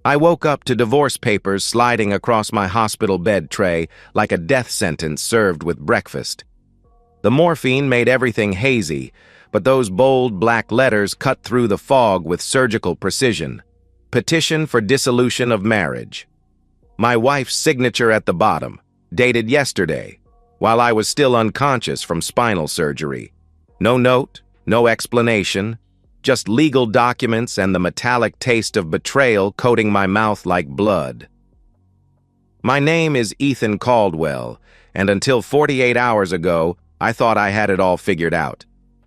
I woke up to divorce papers sliding across my hospital bed tray like a death sentence served with breakfast. The morphine made everything hazy, but those bold black letters cut through the fog with surgical precision. Petition for dissolution of marriage. My wife's signature at the bottom, dated yesterday, while I was still unconscious from spinal surgery. No note, no explanation, just legal documents and the metallic taste of betrayal coating my mouth like blood. My name is Ethan Caldwell, and until 48 hours ago, I thought I had it all figured out.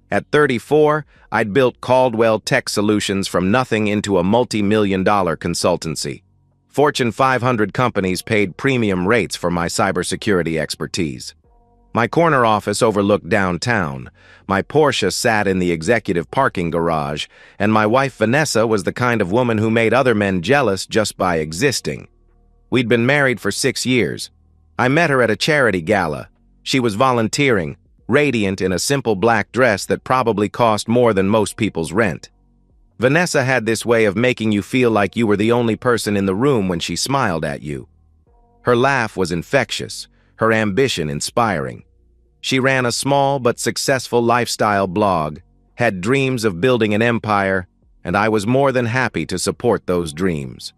At 34, I'd built Caldwell Tech Solutions from nothing into a multi-million-dollar consultancy. Fortune 500 companies paid premium rates for my cybersecurity expertise. My corner office overlooked downtown, my Porsche sat in the executive parking garage, and my wife Vanessa was the kind of woman who made other men jealous just by existing. We'd been married for 6 years. I met her at a charity gala. She was volunteering, radiant in a simple black dress that probably cost more than most people's rent. Vanessa had this way of making you feel like you were the only person in the room when she smiled at you. Her laugh was infectious, her ambition inspiring. She ran a small but successful lifestyle blog, had dreams of building an empire, and I was more than happy to support those dreams.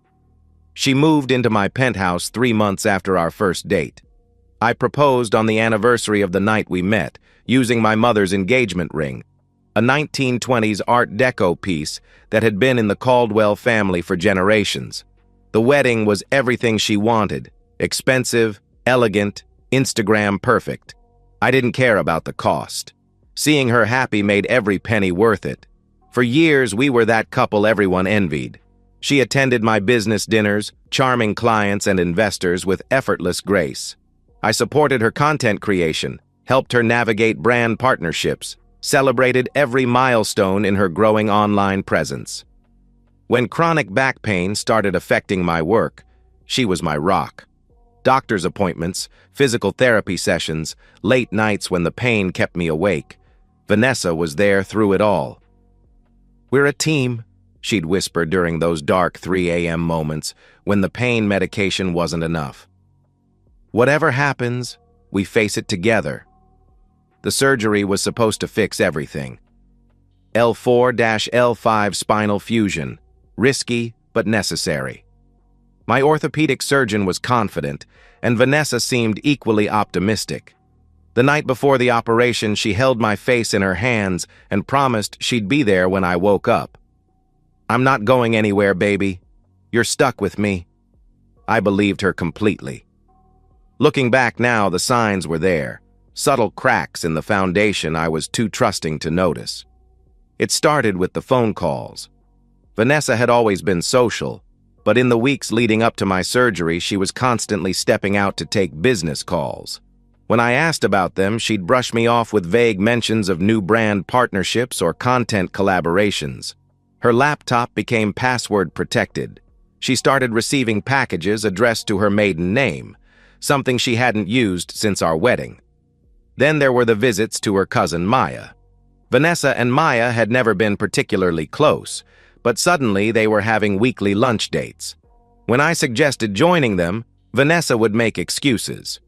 She moved into my penthouse 3 months after our first date. I proposed on the anniversary of the night we met, using my mother's engagement ring, a 1920s Art Deco piece that had been in the Caldwell family for generations. The wedding was everything she wanted, expensive, elegant, Instagram perfect. I didn't care about the cost. Seeing her happy made every penny worth it. For years, we were that couple everyone envied. She attended my business dinners, charming clients and investors with effortless grace. I supported her content creation, helped her navigate brand partnerships, celebrated every milestone in her growing online presence. When chronic back pain started affecting my work, she was my rock. Doctor's appointments, physical therapy sessions, late nights when the pain kept me awake. Vanessa was there through it all. "We're a team," she'd whisper during those dark 3 a.m. moments when the pain medication wasn't enough. "Whatever happens, we face it together." The surgery was supposed to fix everything. L4-L5 spinal fusion, risky but necessary. My orthopedic surgeon was confident, and Vanessa seemed equally optimistic. The night before the operation, she held my face in her hands and promised she'd be there when I woke up. "I'm not going anywhere, baby. You're stuck with me." I believed her completely. Looking back now, the signs were there, subtle cracks in the foundation I was too trusting to notice. It started with the phone calls. Vanessa had always been social, but in the weeks leading up to my surgery, she was constantly stepping out to take business calls. When I asked about them, she'd brush me off with vague mentions of new brand partnerships or content collaborations. Her laptop became password protected. She started receiving packages addressed to her maiden name, something she hadn't used since our wedding. Then there were the visits to her cousin Maya. Vanessa and Maya had never been particularly close, but suddenly they were having weekly lunch dates. When I suggested joining them, Vanessa would make excuses.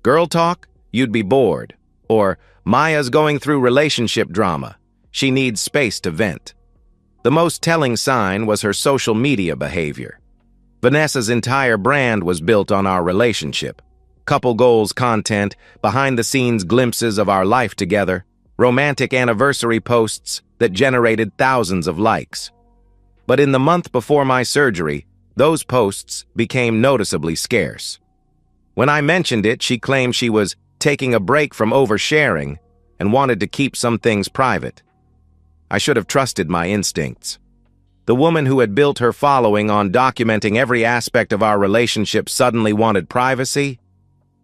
"Girl talk? You'd be bored." Or, "Maya's going through relationship drama. She needs space to vent." The most telling sign was her social media behavior. Vanessa's entire brand was built on our relationship. Couple goals content, behind-the-scenes glimpses of our life together, romantic anniversary posts that generated thousands of likes. But in the month before my surgery, those posts became noticeably scarce. When I mentioned it, she claimed she was taking a break from oversharing and wanted to keep some things private. I should have trusted my instincts. The woman who had built her following on documenting every aspect of our relationship suddenly wanted privacy?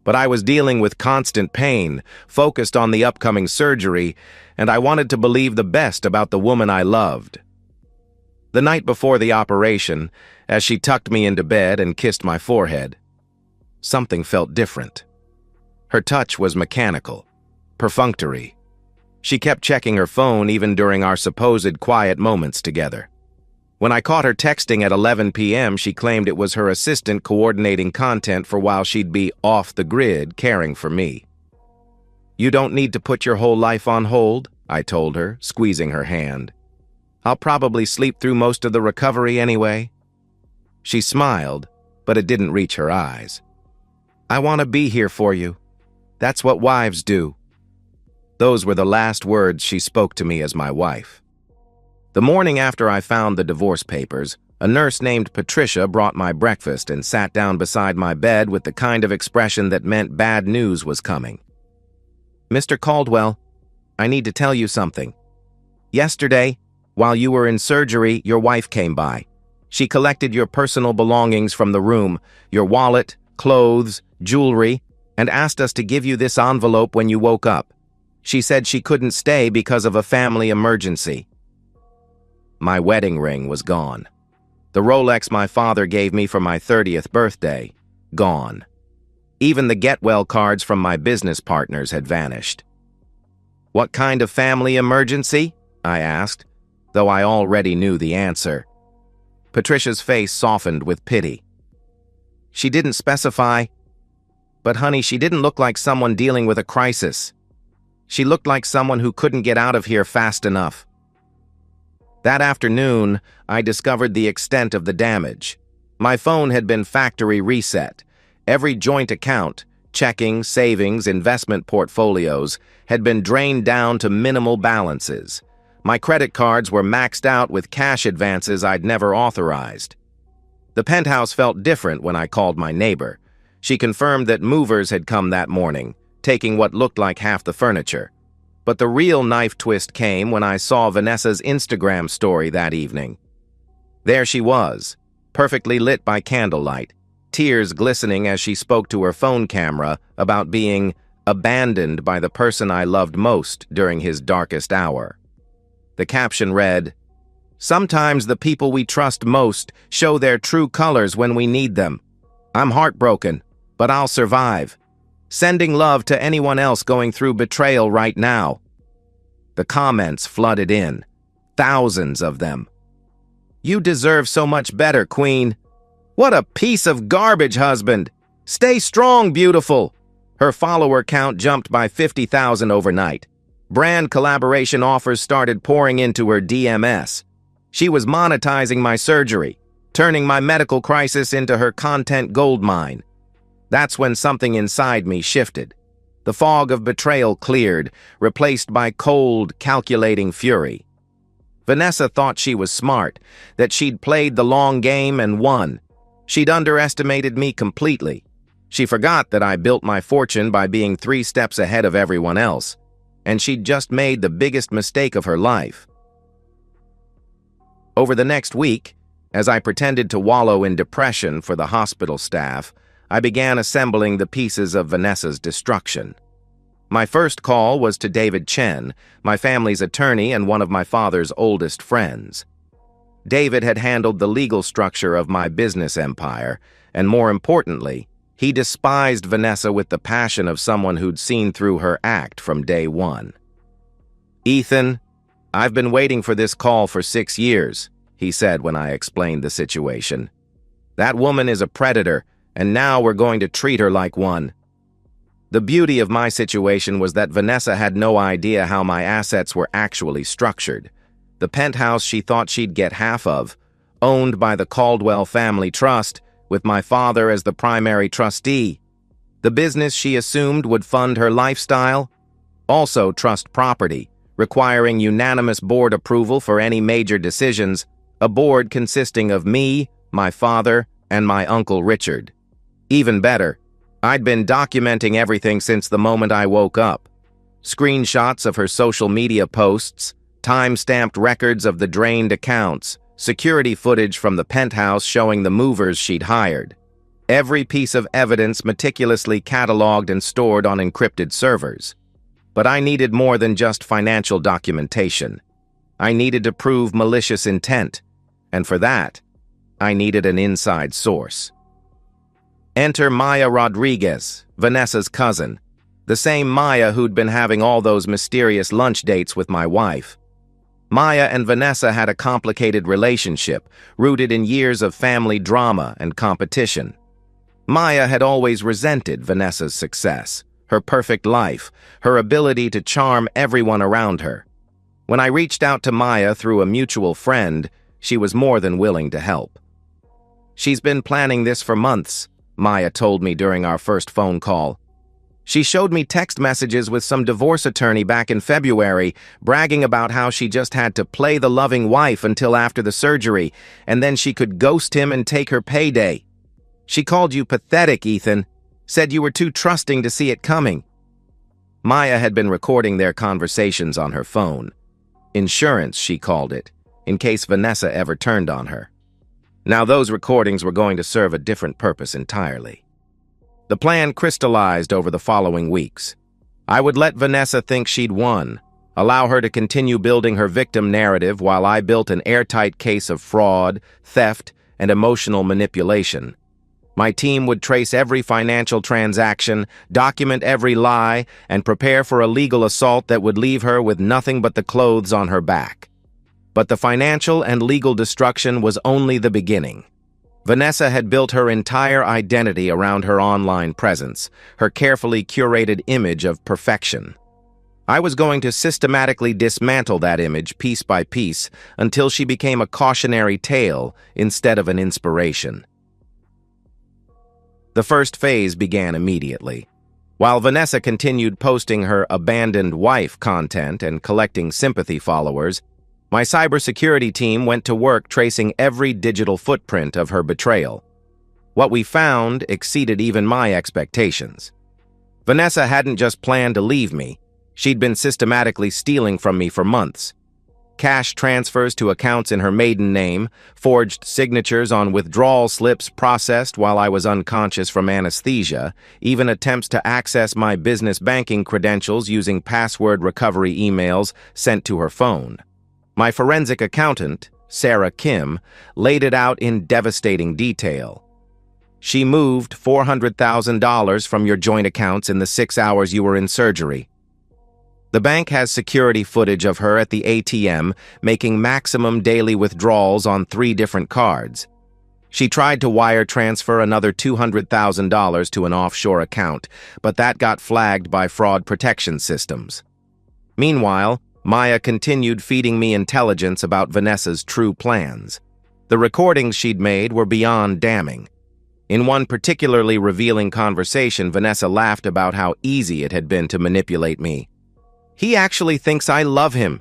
But I was dealing with constant pain, focused on the upcoming surgery, and I wanted to believe the best about the woman I loved. The night before the operation, as she tucked me into bed and kissed my forehead, something felt different. Her touch was mechanical, perfunctory. She kept checking her phone even during our supposed quiet moments together. When I caught her texting at 11 p.m., she claimed it was her assistant coordinating content for while she'd be off the grid caring for me. "You don't need to put your whole life on hold," I told her, squeezing her hand. "I'll probably sleep through most of the recovery anyway." She smiled, but it didn't reach her eyes. "I want to be here for you. That's what wives do." Those were the last words she spoke to me as my wife. The morning after I found the divorce papers, a nurse named Patricia brought my breakfast and sat down beside my bed with the kind of expression that meant bad news was coming. "Mr. Caldwell, I need to tell you something. Yesterday, while you were in surgery, your wife came by. She collected your personal belongings from the room, your wallet, clothes, jewelry, and asked us to give you this envelope when you woke up. She said she couldn't stay because of a family emergency." My wedding ring was gone. The Rolex my father gave me for my 30th birthday, gone. Even the get-well cards from my business partners had vanished. "What kind of family emergency?" I asked, though I already knew the answer. Patricia's face softened with pity. "She didn't specify, but honey, she didn't look like someone dealing with a crisis. She looked like someone who couldn't get out of here fast enough." That afternoon, I discovered the extent of the damage. My phone had been factory reset. Every joint account, checking, savings, investment portfolios, had been drained down to minimal balances. My credit cards were maxed out with cash advances I'd never authorized. The penthouse felt different when I called my neighbor. She confirmed that movers had come that morning, taking what looked like half the furniture. But the real knife twist came when I saw Vanessa's Instagram story that evening. There she was, perfectly lit by candlelight, tears glistening as she spoke to her phone camera about being abandoned by the person I loved most during his darkest hour. The caption read, "Sometimes the people we trust most show their true colors when we need them. I'm heartbroken, but I'll survive. Sending love to anyone else going through betrayal right now." The comments flooded in, thousands of them. "You deserve so much better, Queen. What a piece of garbage husband. Stay strong, beautiful." Her follower count jumped by 50,000 overnight. Brand collaboration offers started pouring into her DMS. She was monetizing my surgery, turning my medical crisis into her content goldmine. That's when something inside me shifted. The fog of betrayal cleared, replaced by cold, calculating fury. Vanessa thought she was smart, that she'd played the long game and won. She'd underestimated me completely. She forgot that I built my fortune by being 3 steps ahead of everyone else, and she'd just made the biggest mistake of her life. Over the next week, as I pretended to wallow in depression for the hospital staff, I began assembling the pieces of Vanessa's destruction. My first call was to David Chen, my family's attorney and one of my father's oldest friends. David had handled the legal structure of my business empire, and more importantly, he despised Vanessa with the passion of someone who'd seen through her act from day one. "Ethan, I've been waiting for this call for 6 years, he said when I explained the situation. "That woman is a predator, and now we're going to treat her like one." The beauty of my situation was that Vanessa had no idea how my assets were actually structured. The penthouse she thought she'd get half of, owned by the Caldwell Family Trust, with my father as the primary trustee. The business she assumed would fund her lifestyle, also trust property, requiring unanimous board approval for any major decisions, a board consisting of me, my father, and my Uncle Richard. Even better, I'd been documenting everything since the moment I woke up. Screenshots of her social media posts, time-stamped records of the drained accounts, security footage from the penthouse showing the movers she'd hired. Every piece of evidence meticulously cataloged and stored on encrypted servers. But I needed more than just financial documentation. I needed to prove malicious intent, and for that, I needed an inside source. Enter Maya Rodriguez, Vanessa's cousin, the same Maya who'd been having all those mysterious lunch dates with my wife. Maya and Vanessa had a complicated relationship, rooted in years of family drama and competition. Maya had always resented Vanessa's success, her perfect life, her ability to charm everyone around her. When I reached out to Maya through a mutual friend, she was more than willing to help. "She's been planning this for months," Maya told me during our first phone call. "She showed me text messages with some divorce attorney back in February, bragging about how she just had to play the loving wife until after the surgery, and then she could ghost him and take her payday. She called you pathetic, Ethan, said you were too trusting to see it coming." Maya had been recording their conversations on her phone. Insurance, she called it, in case Vanessa ever turned on her. Now those recordings were going to serve a different purpose entirely. The plan crystallized over the following weeks. I would let Vanessa think she'd won, allow her to continue building her victim narrative while I built an airtight case of fraud, theft, and emotional manipulation. My team would trace every financial transaction, document every lie, and prepare for a legal assault that would leave her with nothing but the clothes on her back. But the financial and legal destruction was only the beginning. Vanessa had built her entire identity around her online presence, her carefully curated image of perfection. I was going to systematically dismantle that image piece by piece until she became a cautionary tale instead of an inspiration. The first phase began immediately. While Vanessa continued posting her abandoned wife content and collecting sympathy followers, my cybersecurity team went to work tracing every digital footprint of her betrayal. What we found exceeded even my expectations. Vanessa hadn't just planned to leave me, she'd been systematically stealing from me for months. Cash transfers to accounts in her maiden name, forged signatures on withdrawal slips processed while I was unconscious from anesthesia, even attempts to access my business banking credentials using password recovery emails sent to her phone. My forensic accountant, Sarah Kim, laid it out in devastating detail. "She moved $400,000 from your joint accounts in the 6 hours you were in surgery. The bank has security footage of her at the ATM making maximum daily withdrawals on 3 different cards. She tried to wire transfer another $200,000 to an offshore account, but that got flagged by fraud protection systems." Meanwhile, Maya continued feeding me intelligence about Vanessa's true plans. The recordings she'd made were beyond damning. In one particularly revealing conversation, Vanessa laughed about how easy it had been to manipulate me. "He actually thinks I love him."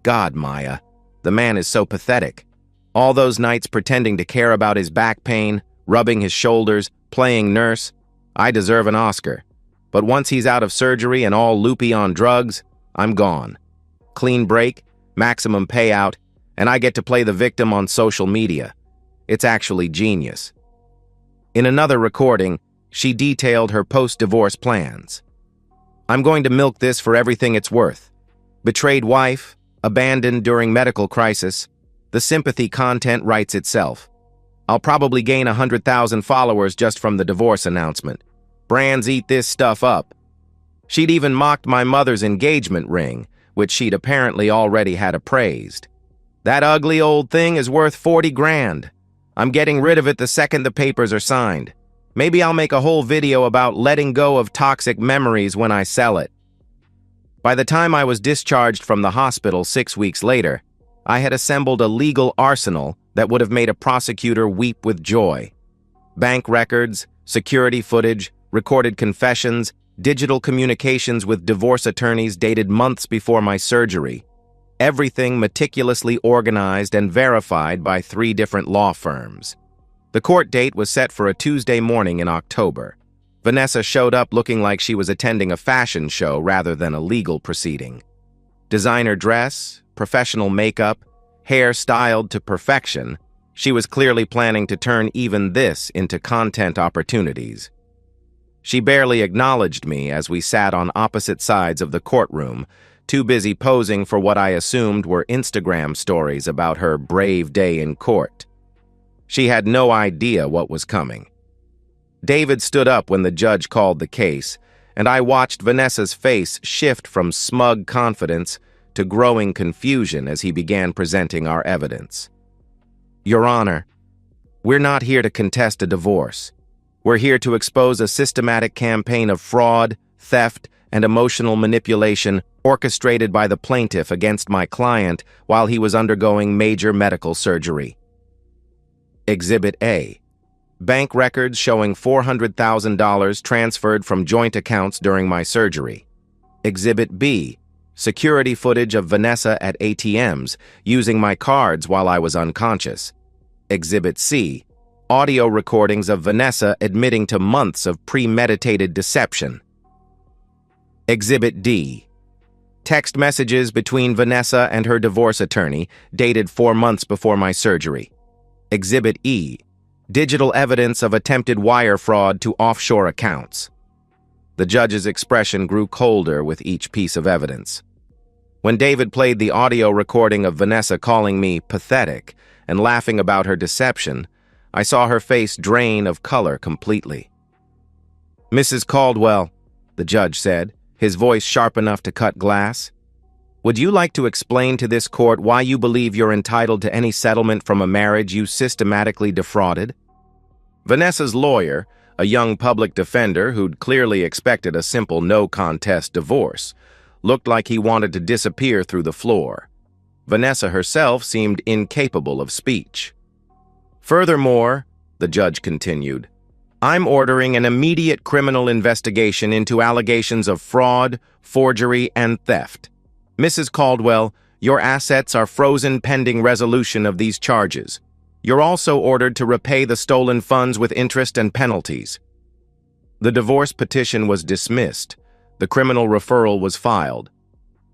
God, Maya, the man is so pathetic. All those nights pretending to care about his back pain, rubbing his shoulders, playing nurse. I deserve an Oscar. But once he's out of surgery and all loopy on drugs, I'm gone. Clean break, maximum payout, and I get to play the victim on social media. It's actually genius. In another recording, she detailed her post-divorce plans. "I'm going to milk this for everything it's worth. Betrayed wife, abandoned during medical crisis. The sympathy content writes itself. I'll probably gain 100,000 followers just from the divorce announcement. Brands eat this stuff up." She'd even mocked my mother's engagement ring, which she'd apparently already had appraised. "That ugly old thing is worth 40 grand. I'm getting rid of it the second the papers are signed. Maybe I'll make a whole video about letting go of toxic memories when I sell it." By the time I was discharged from the hospital 6 weeks later, I had assembled a legal arsenal that would have made a prosecutor weep with joy. Bank records, security footage, recorded confessions, digital communications with divorce attorneys dated months before my surgery. Everything meticulously organized and verified by 3 different law firms. The court date was set for a Tuesday morning in October. Vanessa showed up looking like she was attending a fashion show rather than a legal proceeding. Designer dress, professional makeup, hair styled to perfection, she was clearly planning to turn even this into content opportunities. She barely acknowledged me as we sat on opposite sides of the courtroom, too busy posing for what I assumed were Instagram stories about her brave day in court. She had no idea what was coming. David stood up when the judge called the case, and I watched Vanessa's face shift from smug confidence to growing confusion as he began presenting our evidence. Your Honor, we're not here to contest a divorce. We're here to expose a systematic campaign of fraud, theft, and emotional manipulation orchestrated by the plaintiff against my client while he was undergoing major medical surgery. Exhibit A. Bank records showing $400,000 transferred from joint accounts during my surgery. Exhibit B. Security footage of Vanessa at ATMs using my cards while I was unconscious. Exhibit C. Audio recordings of Vanessa admitting to months of premeditated deception. Exhibit D. Text messages between Vanessa and her divorce attorney dated 4 months before my surgery. Exhibit E. Digital evidence of attempted wire fraud to offshore accounts. The judge's expression grew colder with each piece of evidence. When David played the audio recording of Vanessa calling me pathetic and laughing about her deception, I saw her face drain of color completely. "Mrs. Caldwell," the judge said, his voice sharp enough to cut glass, "would you like to explain to this court why you believe you're entitled to any settlement from a marriage you systematically defrauded?" Vanessa's lawyer, a young public defender who'd clearly expected a simple no-contest divorce, looked like he wanted to disappear through the floor. Vanessa herself seemed incapable of speech. "Furthermore," the judge continued, "I'm ordering an immediate criminal investigation into allegations of fraud, forgery, and theft. Mrs. Caldwell, your assets are frozen pending resolution of these charges. You're also ordered to repay the stolen funds with interest and penalties." The divorce petition was dismissed. The criminal referral was filed.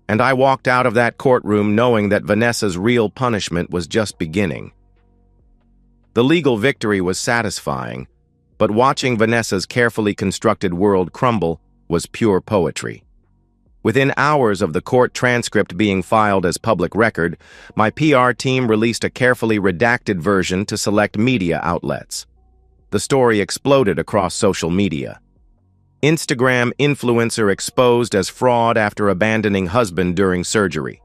And I walked out of that courtroom knowing that Vanessa's real punishment was just beginning. The legal victory was satisfying, but watching Vanessa's carefully constructed world crumble was pure poetry. Within hours of the court transcript being filed as public record, my PR team released a carefully redacted version to select media outlets. The story exploded across social media. Instagram influencer exposed as fraud after abandoning husband during surgery.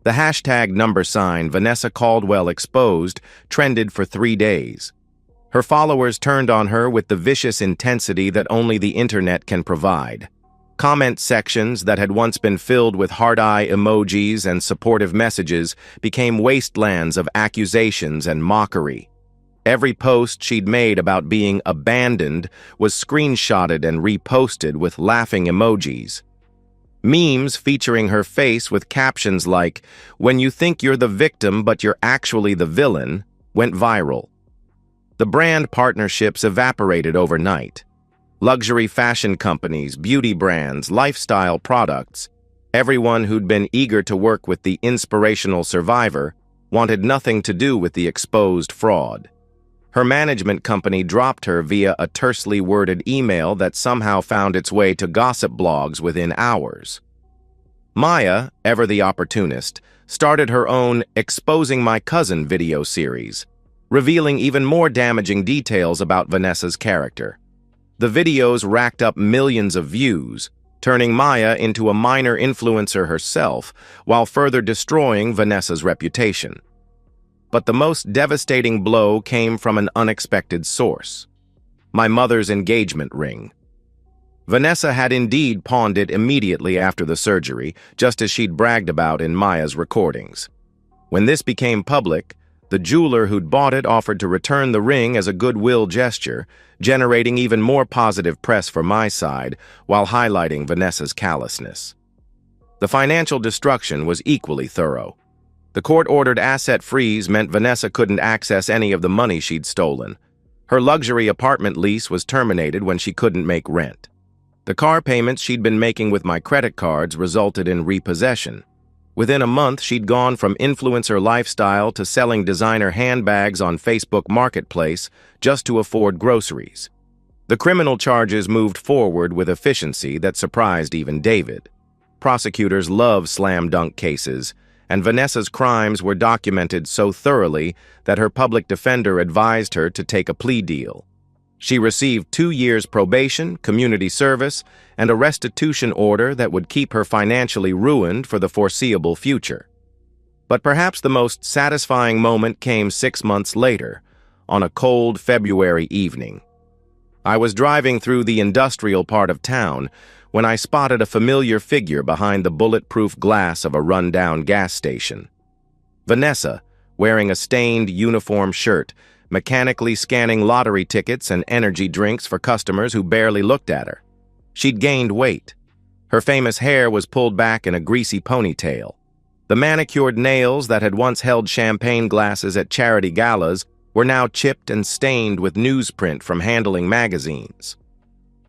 The hashtag #Vanessa Caldwell exposed trended for 3 days. Her followers turned on her with the vicious intensity that only the internet can provide. Comment sections that had once been filled with heart-eye emojis and supportive messages became wastelands of accusations and mockery. Every post she'd made about being abandoned was screenshotted and reposted with laughing emojis. Memes featuring her face with captions like, "When you think you're the victim but you're actually the villain," went viral. The brand partnerships evaporated overnight. Luxury fashion companies, beauty brands, lifestyle products, everyone who'd been eager to work with the inspirational survivor wanted nothing to do with the exposed fraud. Her management company dropped her via a tersely worded email that somehow found its way to gossip blogs within hours. Maya, ever the opportunist, started her own Exposing My Cousin video series, revealing even more damaging details about Vanessa's character. The videos racked up millions of views, turning Maya into a minor influencer herself while further destroying Vanessa's reputation. But the most devastating blow came from an unexpected source: my mother's engagement ring. Vanessa had indeed pawned it immediately after the surgery, just as she'd bragged about in Maya's recordings. When this became public, the jeweler who'd bought it offered to return the ring as a goodwill gesture, generating even more positive press for my side while highlighting Vanessa's callousness. The financial destruction was equally thorough. The court-ordered asset freeze meant Vanessa couldn't access any of the money she'd stolen. Her luxury apartment lease was terminated when she couldn't make rent. The car payments she'd been making with my credit cards resulted in repossession. Within a month, she'd gone from influencer lifestyle to selling designer handbags on Facebook Marketplace just to afford groceries. The criminal charges moved forward with efficiency that surprised even David. Prosecutors love slam-dunk cases, and Vanessa's crimes were documented so thoroughly that her public defender advised her to take a plea deal. She received 2 years probation, community service, and a restitution order that would keep her financially ruined for the foreseeable future. But perhaps the most satisfying moment came 6 months later, on a cold February evening. I was driving through the industrial part of town when I spotted a familiar figure behind the bulletproof glass of a run-down gas station. Vanessa, wearing a stained uniform shirt, mechanically scanning lottery tickets and energy drinks for customers who barely looked at her. She'd gained weight. Her famous hair was pulled back in a greasy ponytail. The manicured nails that had once held champagne glasses at charity galas were now chipped and stained with newsprint from handling magazines.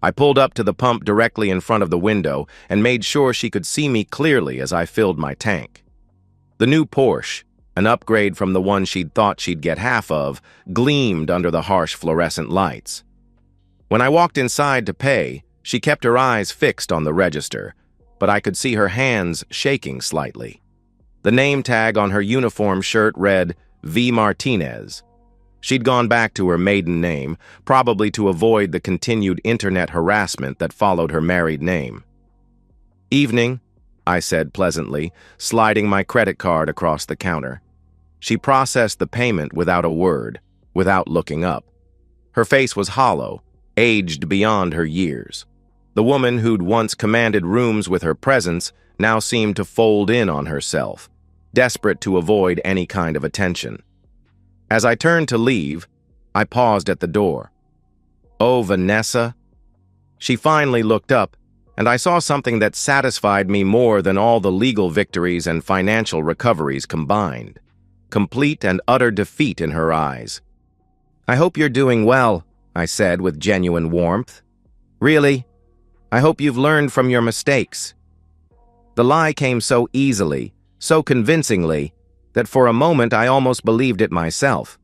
I pulled up to the pump directly in front of the window and made sure she could see me clearly as I filled my tank. The new Porsche, an upgrade from the one she'd thought she'd get half of, gleamed under the harsh fluorescent lights. When I walked inside to pay, she kept her eyes fixed on the register, but I could see her hands shaking slightly. The name tag on her uniform shirt read V. Martinez. She'd gone back to her maiden name, probably to avoid the continued internet harassment that followed her married name. "Evening," I said pleasantly, sliding my credit card across the counter. She processed the payment without a word, without looking up. Her face was hollow, aged beyond her years. The woman who'd once commanded rooms with her presence now seemed to fold in on herself, desperate to avoid any kind of attention. As I turned to leave, I paused at the door. "Oh, Vanessa?" She finally looked up, and I saw something that satisfied me more than all the legal victories and financial recoveries combined. Complete and utter defeat in her eyes. "I hope you're doing well," I said with genuine warmth. "Really? I hope you've learned from your mistakes." The lie came so easily, so convincingly, that for a moment I almost believed it myself.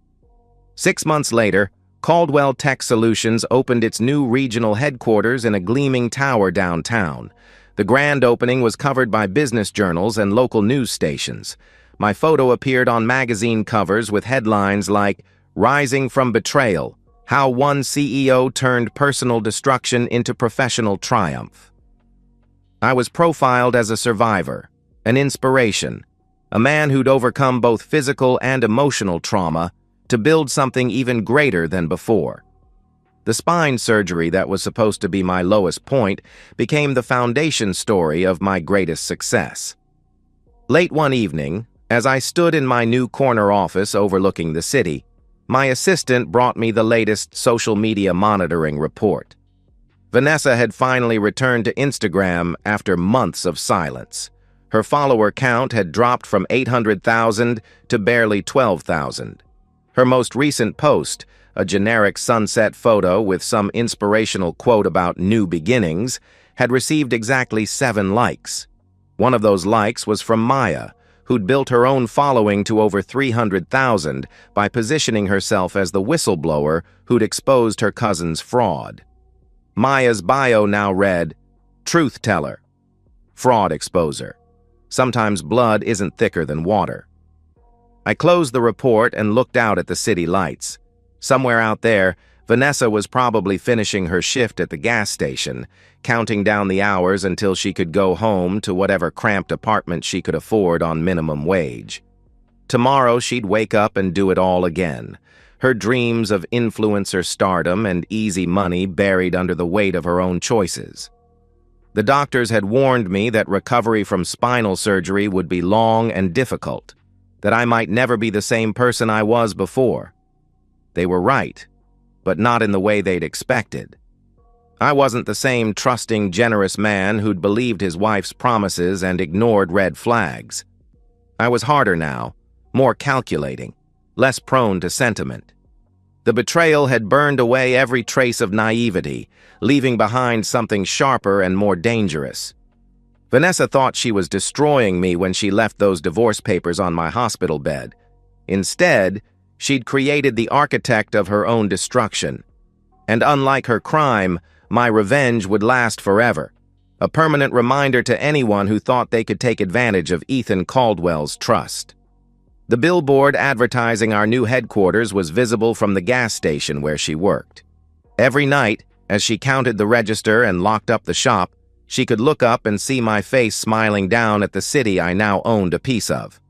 6 months later, Caldwell Tech Solutions opened its new regional headquarters in a gleaming tower downtown. The grand opening was covered by business journals and local news stations. My photo appeared on magazine covers with headlines like, "Rising from Betrayal: How One CEO Turned Personal Destruction into Professional Triumph." I was profiled as a survivor, an inspiration, a man who'd overcome both physical and emotional trauma to build something even greater than before. The spine surgery that was supposed to be my lowest point became the foundation story of my greatest success. Late one evening, as I stood in my new corner office overlooking the city, my assistant brought me the latest social media monitoring report. Vanessa had finally returned to Instagram after months of silence. Her follower count had dropped from 800,000 to barely 12,000. Her most recent post, a generic sunset photo with some inspirational quote about new beginnings, had received exactly 7 likes. One of those likes was from Maya, who'd built her own following to over 300,000 by positioning herself as the whistleblower who'd exposed her cousin's fraud. Maya's bio now read, "Truth teller, fraud exposer. Sometimes blood isn't thicker than water." I closed the report and looked out at the city lights. Somewhere out there, Vanessa was probably finishing her shift at the gas station, counting down the hours until she could go home to whatever cramped apartment she could afford on minimum wage. Tomorrow she'd wake up and do it all again, her dreams of influencer stardom and easy money buried under the weight of her own choices. The doctors had warned me that recovery from spinal surgery would be long and difficult, that I might never be the same person I was before. They were right, but not in the way they'd expected. I wasn't the same trusting, generous man who'd believed his wife's promises and ignored red flags. I was harder now, more calculating, less prone to sentiment. The betrayal had burned away every trace of naivety, leaving behind something sharper and more dangerous. Vanessa thought she was destroying me when she left those divorce papers on my hospital bed. Instead, she'd created the architect of her own destruction. And unlike her crime, my revenge would last forever, a permanent reminder to anyone who thought they could take advantage of Ethan Caldwell's trust. The billboard advertising our new headquarters was visible from the gas station where she worked. Every night, as she counted the register and locked up the shop, she could look up and see my face smiling down at the city I now owned a piece of.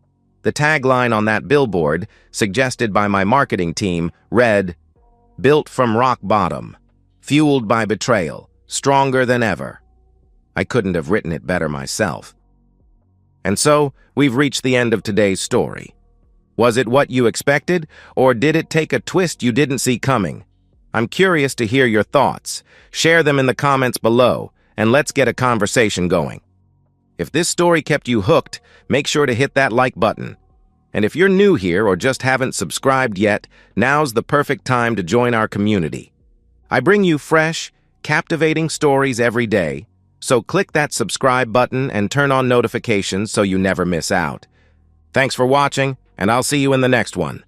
The tagline on that billboard, suggested by my marketing team, read, "Built from rock bottom, fueled by betrayal, stronger than ever." I couldn't have written it better myself. And so, we've reached the end of today's story. Was it what you expected, or did it take a twist you didn't see coming? I'm curious to hear your thoughts. Share them in the comments below, and let's get a conversation going. If this story kept you hooked, make sure to hit that like button. And if you're new here or just haven't subscribed yet, now's the perfect time to join our community. I bring you fresh, captivating stories every day, so click that subscribe button and turn on notifications so you never miss out. Thanks for watching, and I'll see you in the next one.